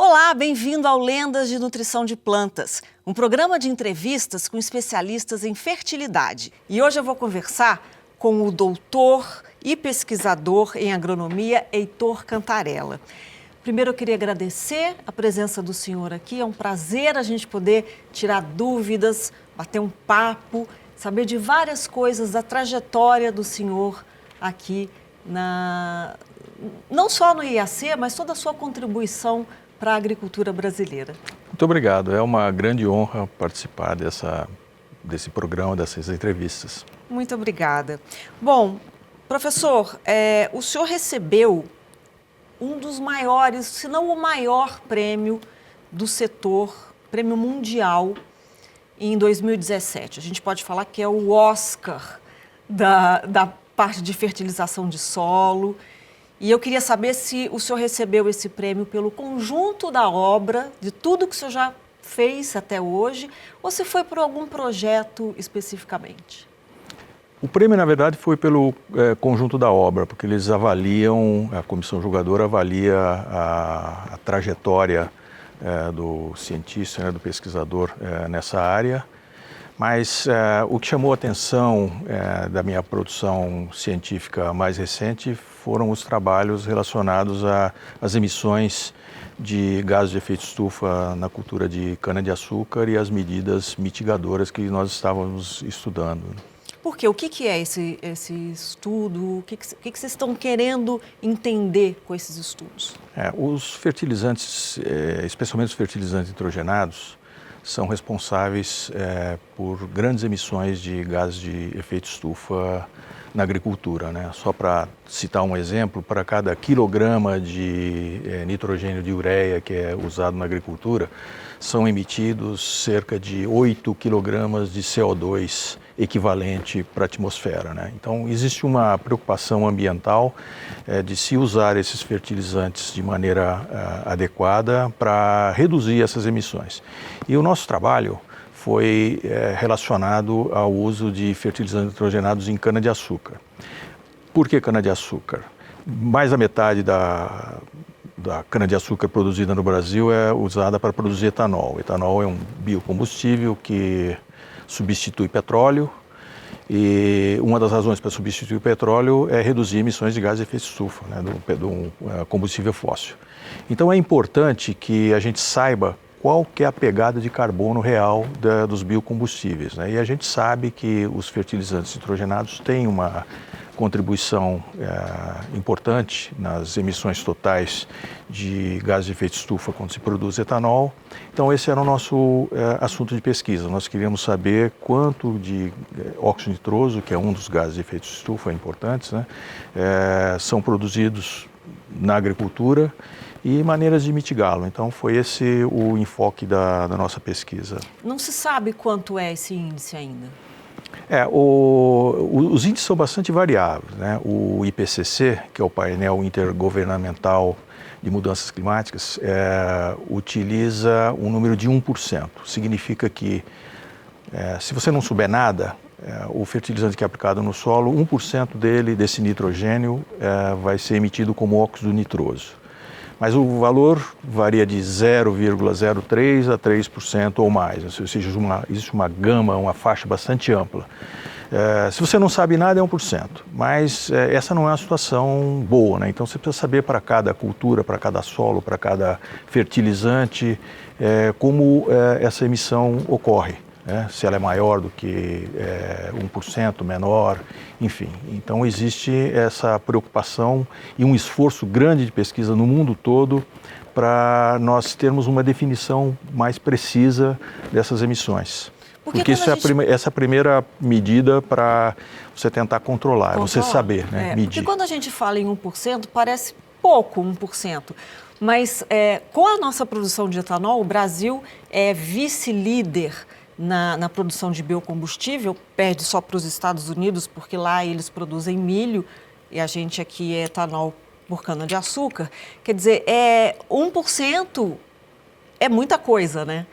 Olá, bem-vindo ao Lendas de Nutrição de Plantas, um programa de entrevistas com especialistas em fertilidade. E hoje eu vou conversar com o doutor e pesquisador em agronomia, Heitor Cantarella. Primeiro eu queria agradecer a presença do senhor aqui, é um prazer a gente poder tirar dúvidas, bater um papo, saber de várias coisas da trajetória do senhor aqui, não só no IAC, mas toda a sua contribuição para a agricultura brasileira. Muito obrigado, é uma grande honra participar desse programa, dessas entrevistas. Muito obrigada. Bom, professor, o senhor recebeu um dos maiores, se não o maior prêmio do setor, prêmio mundial, em 2017. A gente pode falar que é o Oscar da parte de fertilização de solo. E eu queria saber se o senhor recebeu esse prêmio pelo conjunto da obra, de tudo que o senhor já fez até hoje, ou se foi por algum projeto especificamente? O prêmio, na verdade, foi pelo conjunto da obra, porque eles avaliam, a comissão julgadora avalia a trajetória do cientista, do pesquisador nessa área. Mas o que chamou a atenção da minha produção científica mais recente foram os trabalhos relacionados às emissões de gases de efeito estufa na cultura de cana-de-açúcar e as medidas mitigadoras que nós estávamos estudando. Por quê? O que é esse estudo? O que vocês estão querendo entender com esses estudos? Os fertilizantes, especialmente os fertilizantes nitrogenados, são responsáveis por grandes emissões de gases de efeito estufa na agricultura, né? Só para citar um exemplo, para cada quilograma de nitrogênio de ureia que é usado na agricultura, são emitidos cerca de 8 quilogramas de CO2 equivalente para a atmosfera, né? Então, existe uma preocupação ambiental de se usar esses fertilizantes de maneira adequada para reduzir essas emissões. E o nosso trabalho foi relacionado ao uso de fertilizantes nitrogenados em cana-de-açúcar. Por que cana-de-açúcar? Mais da metade da cana-de-açúcar produzida no Brasil é usada para produzir etanol. Etanol é um biocombustível que substitui petróleo e uma das razões para substituir o petróleo é reduzir emissões de gases de efeito estufa, né, do combustível fóssil. Então é importante que a gente saiba qual que é a pegada de carbono real dos biocombustíveis, né? E a gente sabe que os fertilizantes nitrogenados têm uma contribuição importante nas emissões totais de gases de efeito estufa quando se produz etanol. Então esse era o nosso assunto de pesquisa. Nós queríamos saber quanto de óxido nitroso, que é um dos gases de efeito estufa importantes, né, são produzidos na agricultura e maneiras de mitigá-lo. Então foi esse o enfoque da nossa pesquisa. Não se sabe quanto é esse índice ainda? Os índices são bastante variáveis, né? O IPCC, que é o painel intergovernamental de mudanças climáticas, utiliza um número de 1%. Significa que, se você não souber nada, o fertilizante que é aplicado no solo, 1% desse nitrogênio vai ser emitido como óxido nitroso. Mas o valor varia de 0,03% a 3% ou mais, ou seja, existe uma gama, uma faixa bastante ampla. Se você não sabe nada, é 1%, mas essa não é uma situação boa, né? Então você precisa saber para cada cultura, para cada solo, para cada fertilizante, como essa emissão ocorre. Se ela é maior do que 1%, menor, enfim. Então existe essa preocupação e um esforço grande de pesquisa no mundo todo para nós termos uma definição mais precisa dessas emissões. Porque essa é a primeira medida para você tentar controlar, você saber, né, medir. Porque quando a gente fala em 1%, parece pouco 1%. Mas com a nossa produção de etanol, o Brasil é vice-líder na produção de biocombustível, perde só para os Estados Unidos, porque lá eles produzem milho e a gente aqui é etanol por cana-de-açúcar. Quer dizer, 1% é muita coisa, né?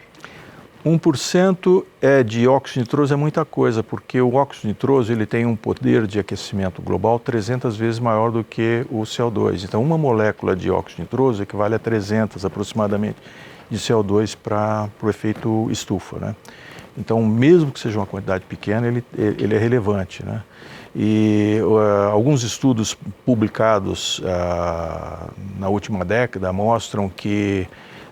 1% de óxido nitroso é muita coisa, porque o óxido nitroso ele tem um poder de aquecimento global 300 vezes maior do que o CO2. Então, uma molécula de óxido nitroso equivale a 300 aproximadamente de CO2 para o efeito estufa, né? Então, mesmo que seja uma quantidade pequena, ele é relevante, né? E alguns estudos publicados na última década mostram que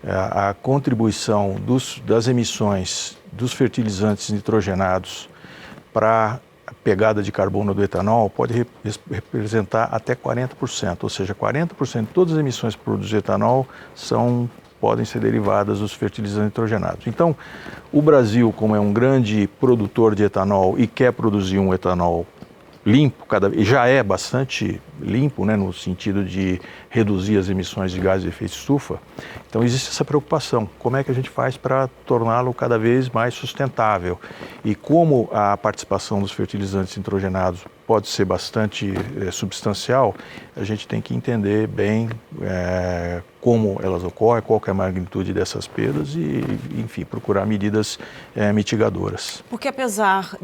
a contribuição das emissões dos fertilizantes nitrogenados para a pegada de carbono do etanol pode representar até 40%, ou seja, 40% de todas as emissões que produz etanol podem ser derivadas dos fertilizantes nitrogenados. Então, o Brasil, como é um grande produtor de etanol e quer produzir um etanol limpo, e já é bastante limpo, né, no sentido de reduzir as emissões de gases de efeito estufa, então existe essa preocupação. Como é que a gente faz para torná-lo cada vez mais sustentável? E como a participação dos fertilizantes nitrogenados pode ser bastante substancial, a gente tem que entender bem como elas ocorrem, qual que é a magnitude dessas perdas e, enfim, procurar medidas mitigadoras. Porque apesar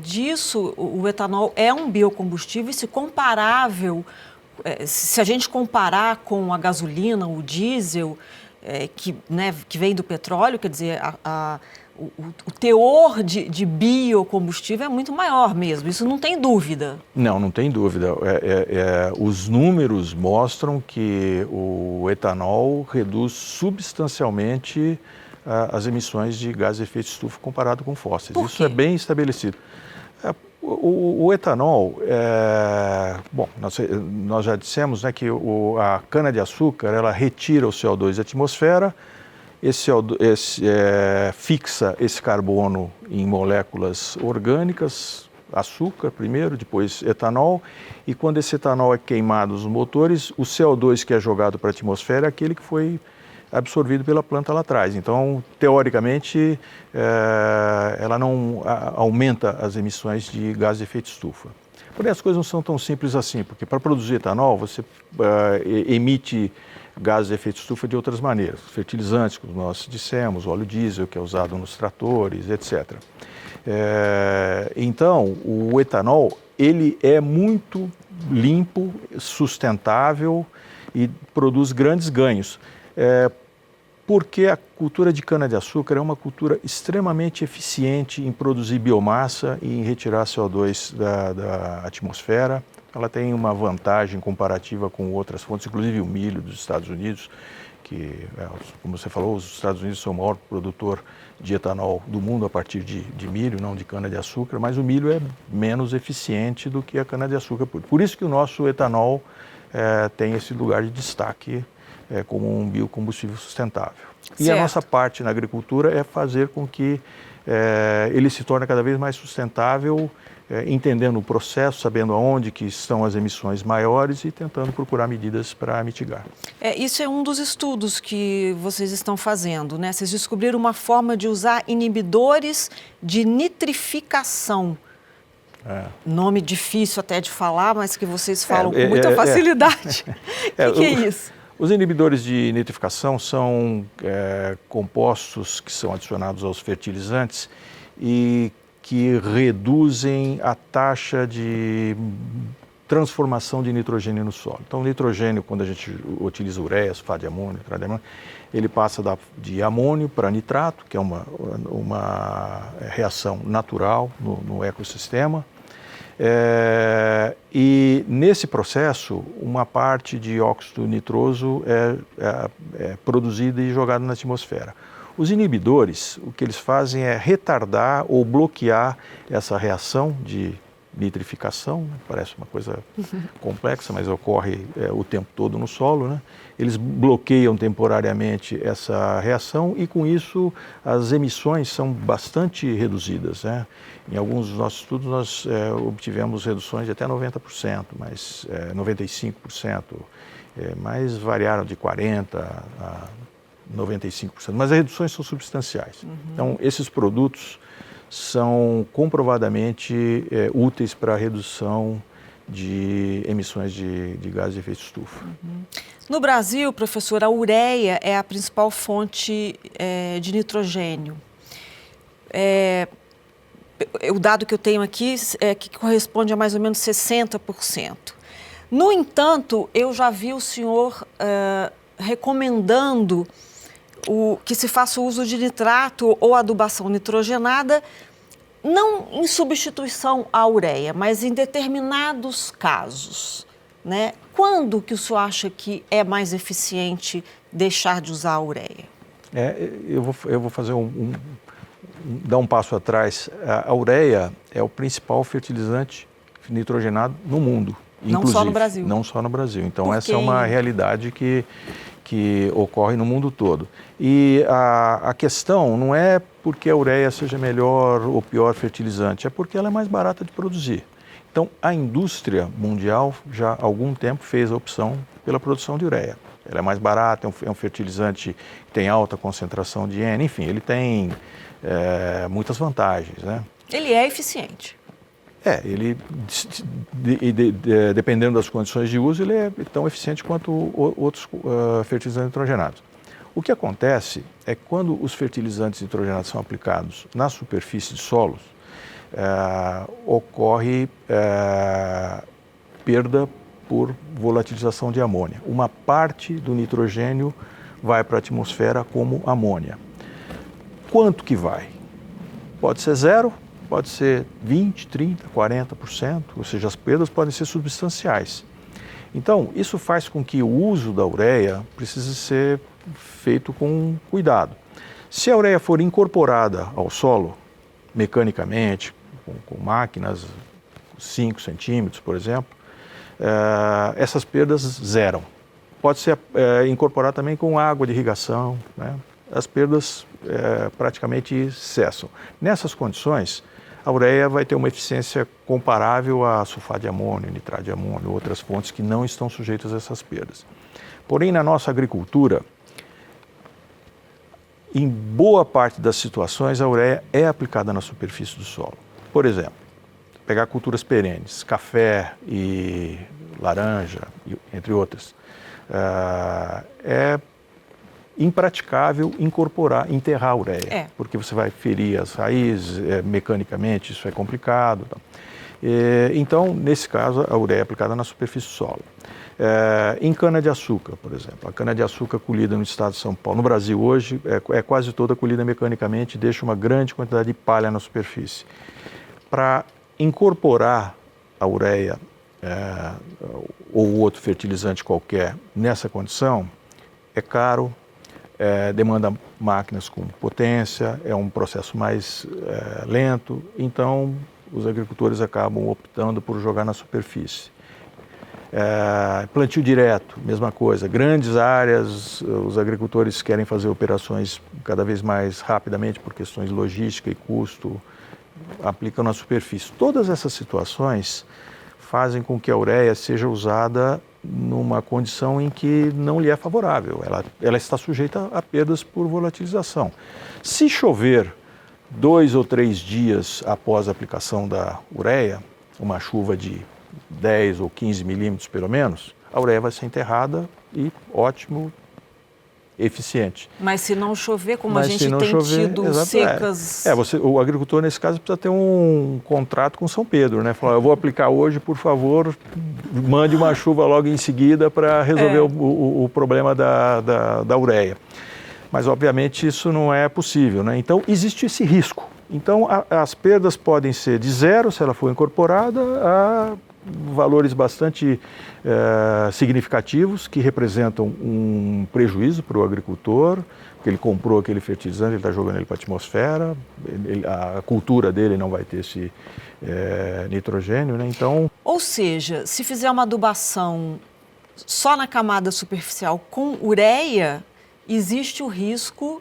disso, o etanol é um biocombustível e se comparável, se a gente comparar com a gasolina, o diesel, que vem do petróleo, quer dizer, o teor de biocombustível é muito maior mesmo, isso não tem dúvida. Não tem dúvida. Os números mostram que o etanol reduz substancialmente as emissões de gases de efeito estufa comparado com fósseis. Por quê? Isso é bem estabelecido. O etanol, bom, nós já dissemos, né, que a cana-de-açúcar ela retira o CO2 da atmosfera, fixa esse carbono em moléculas orgânicas, açúcar primeiro, depois etanol, e quando esse etanol é queimado nos motores, o CO2 que é jogado para a atmosfera é aquele que foi absorvido pela planta lá atrás. Então, teoricamente, ela não aumenta as emissões de gases de efeito estufa. Porém, as coisas não são tão simples assim, porque para produzir etanol, você emite gases de efeito estufa de outras maneiras. Fertilizantes, como nós dissemos, óleo diesel, que é usado nos tratores, etc. Então, o etanol, ele é muito limpo, sustentável e produz grandes ganhos. Porque a cultura de cana-de-açúcar é uma cultura extremamente eficiente em produzir biomassa e em retirar CO2 da atmosfera. Ela tem uma vantagem comparativa com outras fontes, inclusive o milho dos Estados Unidos, que, como você falou, os Estados Unidos são o maior produtor de etanol do mundo a partir de milho, não de cana-de-açúcar, mas o milho é menos eficiente do que a cana-de-açúcar. Por isso que o nosso etanol tem esse lugar de destaque como um biocombustível sustentável. Certo. E a nossa parte na agricultura é fazer com que ele se torne cada vez mais sustentável, entendendo o processo, sabendo aonde que estão as emissões maiores e tentando procurar medidas para mitigar. Isso é um dos estudos que vocês estão fazendo, né? Vocês descobriram uma forma de usar inibidores de nitrificação. Nome difícil até de falar, mas que vocês falam com muita facilidade. O que é isso? Os inibidores de nitrificação são compostos que são adicionados aos fertilizantes e que reduzem a taxa de transformação de nitrogênio no solo. Então, o nitrogênio, quando a gente utiliza ureia, sulfato de amônio, nitrato de amônio, ele passa de amônio para nitrato, que é uma reação natural no ecossistema. E nesse processo, uma parte de óxido nitroso é produzida e jogada na atmosfera. Os inibidores, o que eles fazem é retardar ou bloquear essa reação de nitrificação, parece uma coisa complexa, mas ocorre o tempo todo no solo, né? Eles bloqueiam temporariamente essa reação e, com isso, as emissões são bastante reduzidas, né? Em alguns dos nossos estudos, nós obtivemos reduções de até 90%, mas 95%, mas variaram de 40% a 95%, mas as reduções são substanciais. Então, esses produtos são comprovadamente úteis para a redução de emissões de gases de efeito estufa. No Brasil, professor, a ureia é a principal fonte de nitrogênio. o dado que eu tenho aqui é que corresponde a mais ou menos 60%. No entanto, eu já vi o senhor recomendando que se faça o uso de nitrato ou adubação nitrogenada, não em substituição à ureia, mas em determinados casos, né? Quando que o senhor acha que é mais eficiente deixar de usar a ureia? Eu vou fazer dar um passo atrás. A ureia é o principal fertilizante nitrogenado no mundo, não só no Brasil. Não só no Brasil. Então, essa é uma realidade que ocorre no mundo todo. E a questão não é porque a ureia seja melhor ou pior fertilizante, é porque ela é mais barata de produzir. Então, a indústria mundial já há algum tempo fez a opção pela produção de ureia. Ela é mais barata, é um fertilizante que tem alta concentração de N, enfim, ele tem muitas vantagens, né? Ele é eficiente. Ele, dependendo das condições de uso, ele é tão eficiente quanto outros fertilizantes nitrogenados. O que acontece é que quando os fertilizantes nitrogenados são aplicados na superfície de solos, ocorre perda por volatilização de amônia. Uma parte do nitrogênio vai para a atmosfera como amônia. Quanto que vai? Pode ser zero, pode ser 20%, 30%, 40%, ou seja, as perdas podem ser substanciais. Então, isso faz com que o uso da ureia precise ser feito com cuidado. Se a ureia for incorporada ao solo, mecanicamente, com máquinas 5 centímetros, por exemplo, essas perdas zeram. Pode ser incorporada também com água de irrigação, né? As perdas praticamente cessam. Nessas condições, a ureia vai ter uma eficiência comparável a sulfato de amônio, nitrato de amônio, outras fontes que não estão sujeitas a essas perdas. Porém, na nossa agricultura, em boa parte das situações, a ureia é aplicada na superfície do solo. Por exemplo, pegar culturas perenes, café e laranja, entre outras, é impraticável enterrar a ureia, porque você vai ferir as raízes, mecanicamente isso é complicado. Então, nesse caso, a ureia é aplicada na superfície do solo. Em cana-de-açúcar, por exemplo, a cana-de-açúcar colhida no estado de São Paulo, no Brasil hoje, é quase toda colhida mecanicamente e deixa uma grande quantidade de palha na superfície. Para incorporar a ureia ou outro fertilizante qualquer nessa condição, é caro, demanda máquinas com potência, é um processo mais lento, então os agricultores acabam optando por jogar na superfície. Plantio direto, mesma coisa, grandes áreas, os agricultores querem fazer operações cada vez mais rapidamente por questões de logística e custo, aplicam na superfície. Todas essas situações fazem com que a ureia seja usada numa condição em que não lhe é favorável. Ela está sujeita a perdas por volatilização. Se chover 2 ou 3 dias após a aplicação da ureia, uma chuva de 10 ou 15 milímetros pelo menos, a ureia vai ser enterrada e ótimo, eficiente. Mas se não chover, como a gente tem tido secas... O agricultor, nesse caso, precisa ter um contrato com São Pedro, né? Falar, eu vou aplicar hoje, por favor, mande uma chuva logo em seguida para resolver o problema da ureia. Mas, obviamente, isso não é possível, né? Então, existe esse risco. Então, as perdas podem ser de zero, se ela for incorporada, a valores bastante significativos, que representam um prejuízo para o agricultor, porque ele comprou aquele fertilizante, ele está jogando ele para a atmosfera, a cultura dele não vai ter esse nitrogênio, né? Então... Ou seja, se fizer uma adubação só na camada superficial com ureia, existe o risco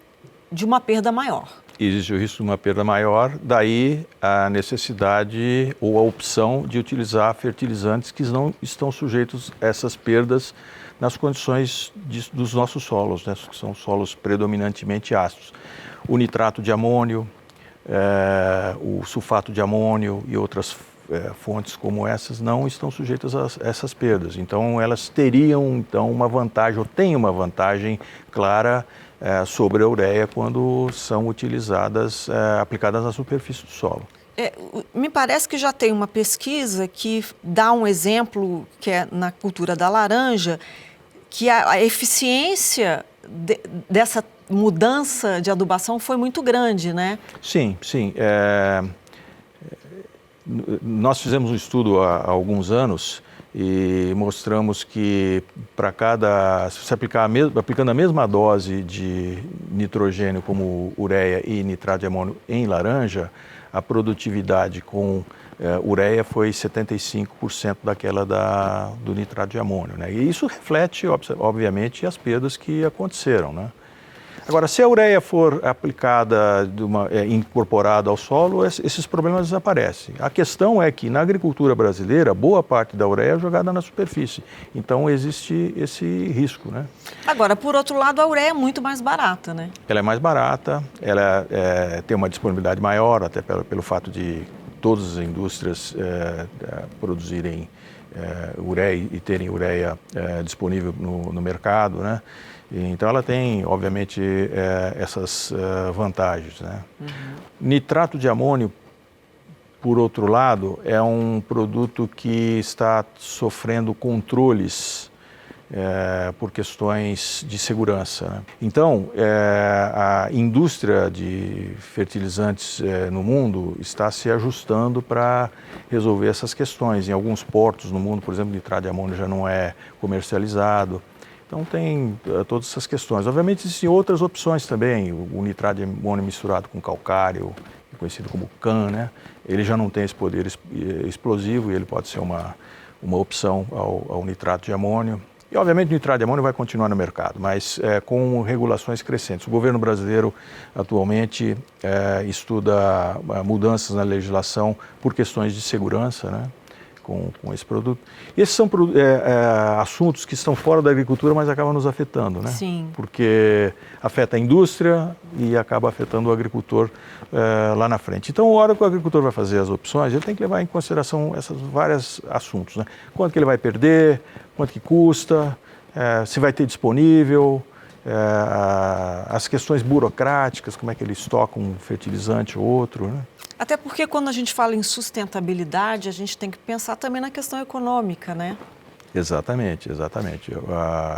de uma perda maior. Existe o risco de uma perda maior, daí a necessidade ou a opção de utilizar fertilizantes que não estão sujeitos a essas perdas nas condições dos nossos solos, né, que são solos predominantemente ácidos. O nitrato de amônio, o sulfato de amônio e outras fontes como essas não estão sujeitas a essas perdas. Então, elas teriam uma vantagem, ou têm uma vantagem clara sobre a ureia quando são utilizadas, aplicadas na superfície do solo. Me parece que já tem uma pesquisa que dá um exemplo, que é na cultura da laranja, que a eficiência dessa mudança de adubação foi muito grande, né? Sim, sim. Nós fizemos um estudo há alguns anos e mostramos que se você aplicando a mesma dose de nitrogênio como ureia e nitrato de amônio em laranja, a produtividade com ureia foi 75% daquela do nitrato de amônio, né? E isso reflete, obviamente, as perdas que aconteceram, né? Agora, se a ureia for aplicada, incorporada ao solo, esses problemas desaparecem. A questão é que na agricultura brasileira, boa parte da ureia é jogada na superfície. Então, existe esse risco, né? Agora, por outro lado, a ureia é muito mais barata, né? Ela é mais barata, ela tem uma disponibilidade maior, até pelo fato de todas as indústrias produzirem ureia e terem ureia disponível no mercado, né? Então, ela tem, obviamente, essas vantagens, né? Uhum. Nitrato de amônio, por outro lado, é um produto que está sofrendo controles por questões de segurança, né? Então, a indústria de fertilizantes no mundo está se ajustando para resolver essas questões. Em alguns portos no mundo, por exemplo, o nitrato de amônio já não é comercializado. Então, tem todas essas questões. Obviamente, existem outras opções também. O nitrato de amônio misturado com calcário, conhecido como CAN, né? Ele já não tem esse poder explosivo e ele pode ser uma opção ao nitrato de amônio. E, obviamente, o nitrato de amônio vai continuar no mercado, mas com regulações crescentes. O governo brasileiro, atualmente, estuda mudanças na legislação por questões de segurança, né? Com esse produto. Esses são assuntos que estão fora da agricultura, mas acabam nos afetando, né? Sim. Porque afeta a indústria e acaba afetando o agricultor lá na frente. Então, a hora que o agricultor vai fazer as opções, ele tem que levar em consideração esses vários assuntos, né? Quanto que ele vai perder, quanto que custa, se vai ter disponível, as questões burocráticas, como é que ele estoca um fertilizante ou outro, né? Até porque quando a gente fala em sustentabilidade, a gente tem que pensar também na questão econômica, né? Exatamente, exatamente.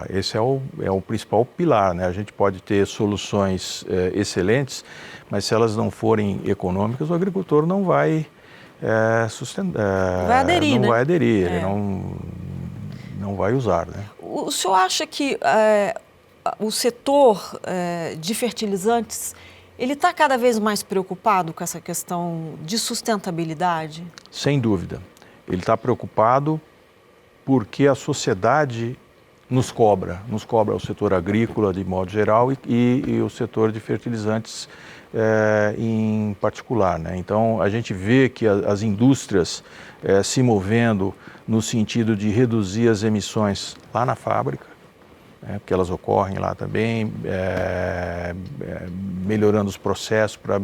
Esse é o principal pilar, né? A gente pode ter soluções excelentes, mas se elas não forem econômicas, o agricultor não vai vai aderir, não né? vai aderir, ele não vai usar, né? O senhor acha que o setor de fertilizantes ele está cada vez mais preocupado com essa questão de sustentabilidade? Sem dúvida. Ele está preocupado porque a sociedade nos cobra o setor agrícola de modo geral e o setor de fertilizantes em particular, né? Então, a gente vê que as indústrias se movendo no sentido de reduzir as emissões lá na fábrica, porque elas ocorrem lá também, melhorando os processos para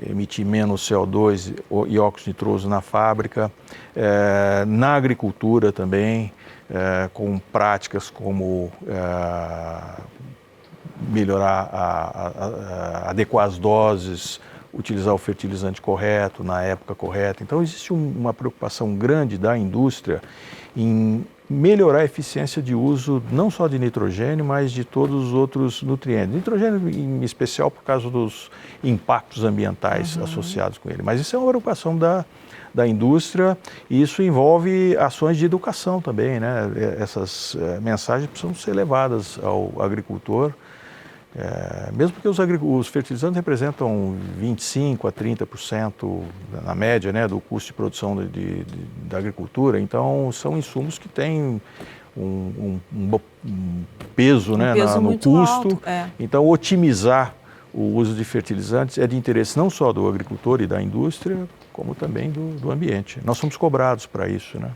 emitir menos CO2 e óxido nitroso na fábrica, na agricultura também, com práticas como melhorar, adequar as doses, utilizar o fertilizante correto, na época correta. Então, existe uma preocupação grande da indústria em melhorar a eficiência de uso não só de nitrogênio, mas de todos os outros nutrientes. Nitrogênio em especial por causa dos impactos ambientais associados com ele. Mas isso é uma preocupação da indústria e isso envolve ações de educação também, né? Essas mensagens precisam ser levadas ao agricultor, mesmo porque os fertilizantes representam 25% a 30% na média, né, do custo de produção da agricultura, então são insumos que têm um peso, né, no custo. Alto, Então, otimizar o uso de fertilizantes é de interesse não só do agricultor e da indústria, como também do ambiente. Nós somos cobrados para isso, né?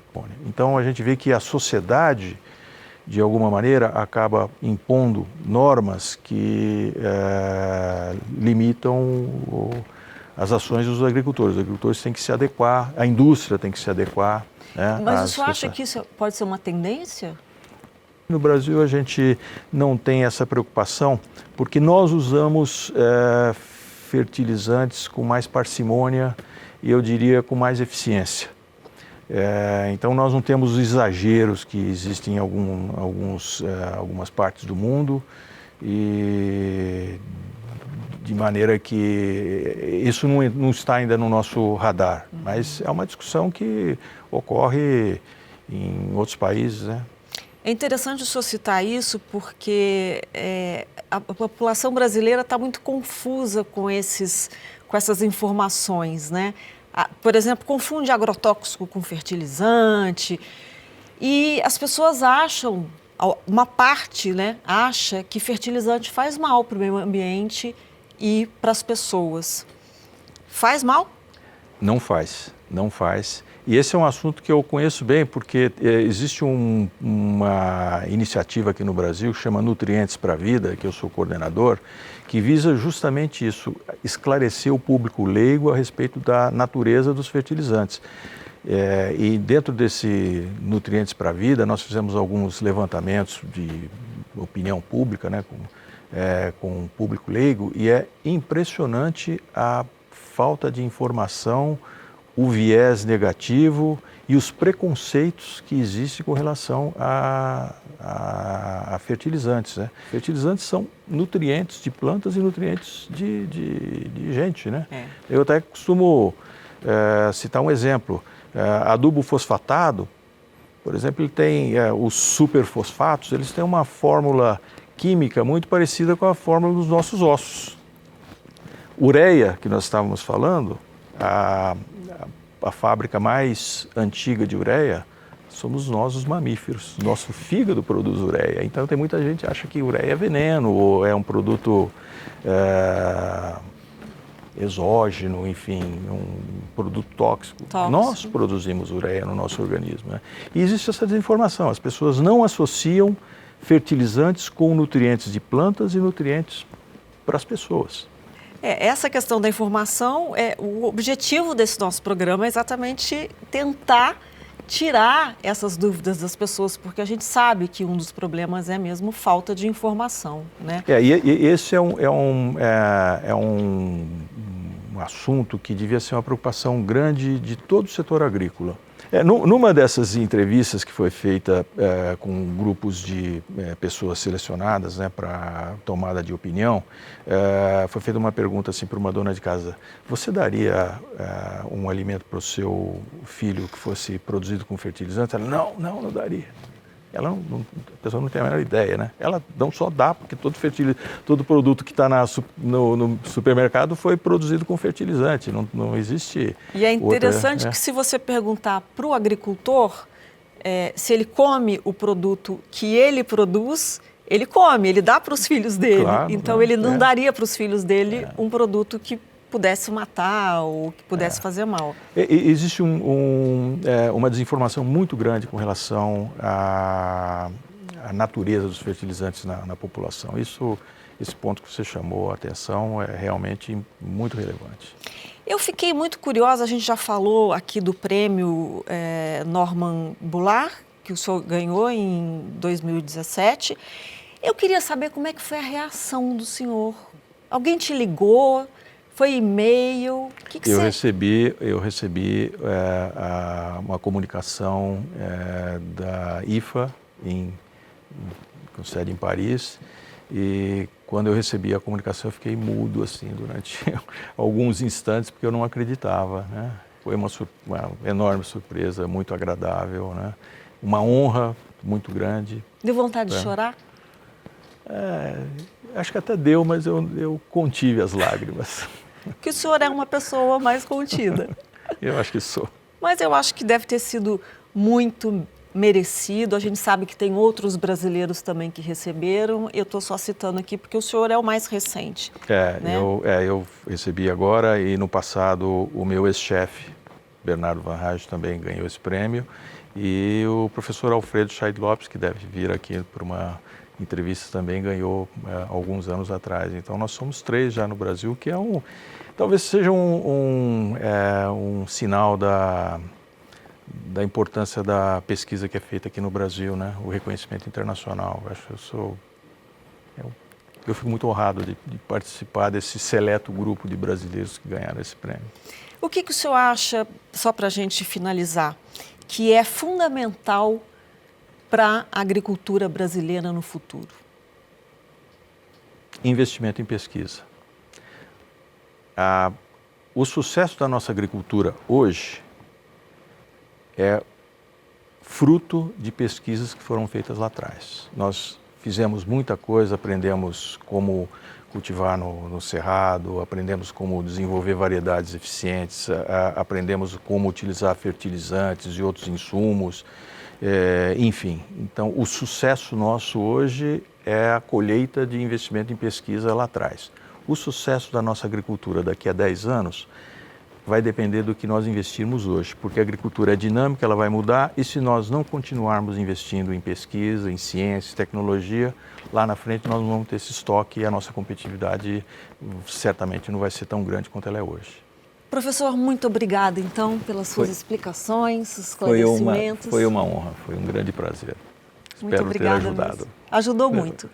Então, a gente vê que a sociedade, de alguma maneira, acaba impondo normas que limitam as ações dos agricultores. Os agricultores têm que se adequar, a indústria tem que se adequar, né? Mas o senhor acha que isso pode ser uma tendência? No Brasil a gente não tem essa preocupação porque nós usamos fertilizantes com mais parcimônia e eu diria com mais eficiência. Então nós não temos os exageros que existem em algumas partes do mundo e de maneira que isso não está ainda no nosso radar, mas é uma discussão que ocorre em outros países, né? É interessante o senhor citar isso porque a população brasileira está muito confusa com essas informações, né? Por exemplo, confunde agrotóxico com fertilizante e as pessoas acham, uma parte, né, acha que fertilizante faz mal para o meio ambiente e para as pessoas. Faz mal? Não faz, não faz. E esse é um assunto que eu conheço bem, porque existe uma iniciativa aqui no Brasil que chama Nutrientes para a Vida, que eu sou coordenador, que visa justamente isso, esclarecer o público leigo a respeito da natureza dos fertilizantes. E dentro desse Nutrientes para a Vida, nós fizemos alguns levantamentos de opinião pública, né, com o público leigo, e é impressionante a falta de informação, o viés negativo e os preconceitos que existem com relação a fertilizantes, né? Fertilizantes são nutrientes de plantas e nutrientes de gente, né? Eu até costumo citar um exemplo. Adubo fosfatado, por exemplo, ele tem os superfosfatos, eles têm uma fórmula química muito parecida com a fórmula dos nossos ossos. Ureia, que nós estávamos falando, a fábrica mais antiga de ureia somos nós, os mamíferos. Nosso fígado produz ureia. Então tem muita gente que acha que ureia é veneno ou é um produto exógeno, enfim, um produto tóxico. Nós produzimos ureia no nosso organismo, né? E existe essa desinformação. As pessoas não associam fertilizantes com nutrientes de plantas e nutrientes para as pessoas. Essa questão da informação, o objetivo desse nosso programa é exatamente tentar tirar essas dúvidas das pessoas, porque a gente sabe que um dos problemas é mesmo falta de informação, né? E esse é um assunto que devia ser uma preocupação grande de todo o setor agrícola. Numa dessas entrevistas que foi feita com grupos de pessoas selecionadas, né, para tomada de opinião, foi feita uma pergunta assim para uma dona de casa: você daria um alimento para o seu filho que fosse produzido com fertilizante? Ela: não daria. A pessoa não tem a menor ideia, né? Ela não só dá, porque todo produto que está no supermercado foi produzido com fertilizante, não existe. E é interessante que se você perguntar para o agricultor se ele come o produto que ele produz, ele come, ele dá para os filhos dele. Claro, então ele não daria para os filhos dele um produto que pudesse matar ou que pudesse fazer mal. Existe uma desinformação muito grande com relação à natureza dos fertilizantes na população. Esse ponto que você chamou a atenção é realmente muito relevante. Eu fiquei muito curiosa, a gente já falou aqui do prêmio Norman Boulard, que o senhor ganhou em 2017. Eu queria saber como é que foi a reação do senhor. Alguém te ligou? Foi e-mail? Eu recebi uma comunicação da IFA, com sede em Paris, e quando eu recebi a comunicação eu fiquei mudo assim, durante alguns instantes, porque eu não acreditava, né? Foi uma enorme surpresa, muito agradável, né? Uma honra muito grande. Deu vontade de chorar? Acho que até deu, mas eu contive as lágrimas. Que o senhor é uma pessoa mais contida. Eu acho que sou. Mas eu acho que deve ter sido muito merecido. A gente sabe que tem outros brasileiros também que receberam. Eu estou só citando aqui porque o senhor é o mais recente. Né? Eu recebi agora e no passado o meu ex-chefe, Bernardo Van Rage, também ganhou esse prêmio. E o professor Alfredo Scheid Lopes, que deve vir aqui para uma entrevista, também ganhou alguns anos atrás. Então nós somos 3 já no Brasil, que talvez seja um sinal da importância da pesquisa que é feita aqui no Brasil, né? O reconhecimento internacional. Eu fico muito honrado de participar desse seleto grupo de brasileiros que ganharam esse prêmio. O que o senhor acha, só para a gente finalizar, que é fundamental para a agricultura brasileira no futuro? Investimento em pesquisa. O sucesso da nossa agricultura hoje é fruto de pesquisas que foram feitas lá atrás. Nós fizemos muita coisa, aprendemos como cultivar no cerrado, aprendemos como desenvolver variedades eficientes, aprendemos como utilizar fertilizantes e outros insumos, enfim. Então, o sucesso nosso hoje é a colheita de investimento em pesquisa lá atrás. O sucesso da nossa agricultura daqui a 10 anos vai depender do que nós investirmos hoje, porque a agricultura é dinâmica, ela vai mudar, e se nós não continuarmos investindo em pesquisa, em ciência, tecnologia, lá na frente nós não vamos ter esse estoque e a nossa competitividade certamente não vai ser tão grande quanto ela é hoje. Professor, muito obrigada, então, pelas suas explicações, esclarecimentos. Foi uma honra, foi um grande prazer. Muito Espero ter obrigada ajudado. mesmo. Ajudou muito.